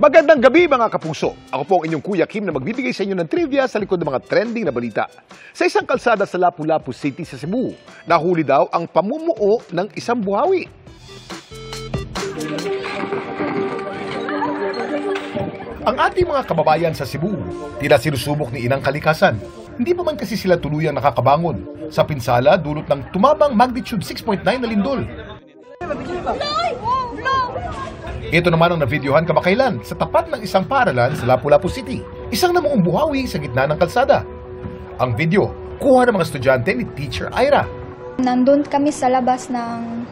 Magandang gabi mga kapuso. Ako po ang inyong Kuya Kim na magbibigay sa inyo ng trivia sa likod ng mga trending na balita. Sa isang kalsada sa Lapu-Lapu City sa Cebu, nahuli daw ang pamumuo ng isang buhawi. Ang ating mga kababayan sa Cebu, tila sinusubok ni Inang Kalikasan. Hindi pa man kasi sila tuluyang nakakabangon sa pinsala dulot ng tumabang magnitude 6.9 na lindol. Ito naman ang na-videohan kamakailan sa tapat ng isang paaralan sa Lapu-Lapu City. Isang namuong buhawi sa gitna ng kalsada. Ang video, kuha ng mga estudyante ni Teacher Ira. Nandun kami sa labas ng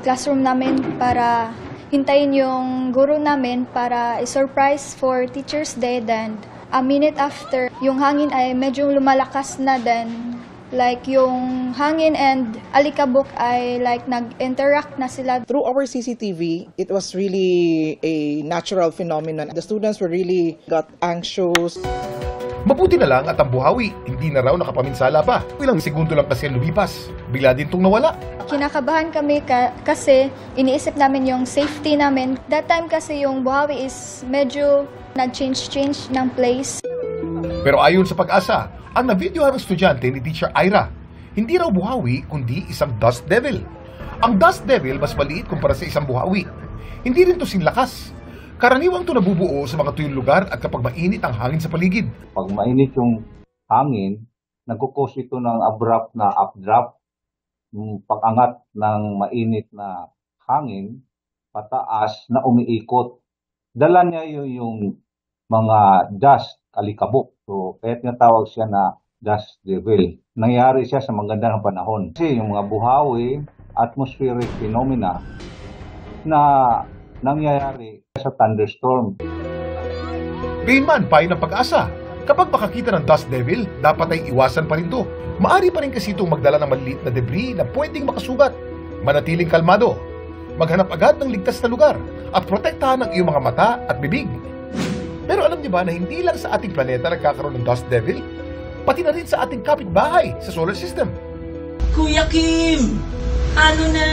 classroom namin para hintayin yung guro namin para i-surprise for Teacher's Day. Then, a minute after, yung hangin ay medyo lumalakas na din. Like yung hangin and alikabok ay like nag-interact na sila. Through our CCTV, it was really a natural phenomenon. The students were really got anxious. Mabuti na lang at ang buhawi, hindi na raw nakapaminsala pa. Ilang segundo lang kasi lumipas. Bigla din itong nawala. Kinakabahan kami kasi iniisip namin yung safety namin. That time kasi yung buhawi is medyo nag-change ng place. Pero ayon sa Pag-asa, ang na-videohan ng estudyante ni Teacher Ira, hindi raw buhawi kundi isang dust devil. Ang dust devil mas maliit kumpara sa isang buhawi. Hindi rin to sinlakas. Karaniwang to nabubuo sa mga tuyong lugar at kapag mainit ang hangin sa paligid. Pag mainit yung hangin, nagkukos ito ng abrupt na updraft. Yung pag-angat ng mainit na hangin, pataas na umiikot. Dala niya yung mga dust, alikabok. So, kaya tinatawag siya na dust devil. Nangyari siya sa maganda ng panahon. Kasi yung mga buhawi, atmospheric phenomena na nangyayari sa thunderstorm. Gayunman, payo ng Pag-asa, kapag makakita ng dust devil, dapat ay iwasan pa rin to. Maari pa rin kasi itong magdala ng maliliit na debris na pwedeng makasugat. Manatiling kalmado, maghanap agad ng ligtas na lugar at protektahan ang iyong mga mata at bibig. Pero alam niyo ba na hindi lang sa ating planeta nagkakaroon ng dust devil? Pati na rin sa ating kapitbahay sa solar system. Kuya Kim! Ano na?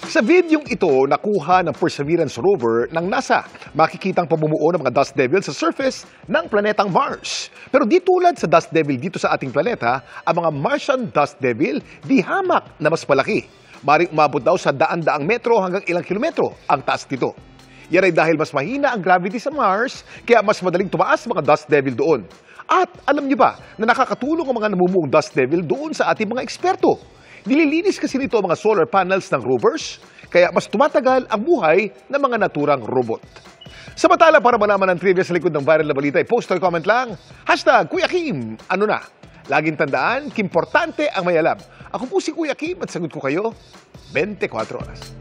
Sa videong ito, nakuha ng Perseverance rover ng NASA. Makikitang pamumuo ng mga dust devil sa surface ng planetang Mars. Pero di tulad sa dust devil dito sa ating planeta, ang mga Martian dust devil di hamak na mas malaki. Maring umabot daw sa daan-daang metro hanggang ilang kilometro ang taas nito. Yan ay dahil mas mahina ang gravity sa Mars, kaya mas madaling tumaas mga dust devil doon. At alam niyo ba na nakakatulong ang mga namumuong dust devil doon sa ating mga eksperto? Nililinis kasi nito ang mga solar panels ng rovers, kaya mas tumatagal ang buhay ng mga naturang robot. Samantala, para malaman ang trivia sa likod ng viral na balita, post or comment lang, #Kuya Kim, ano na? Laging tandaan, importante ang may alam. Ako po si Kuya Kim at sagot ko kayo 24 oras.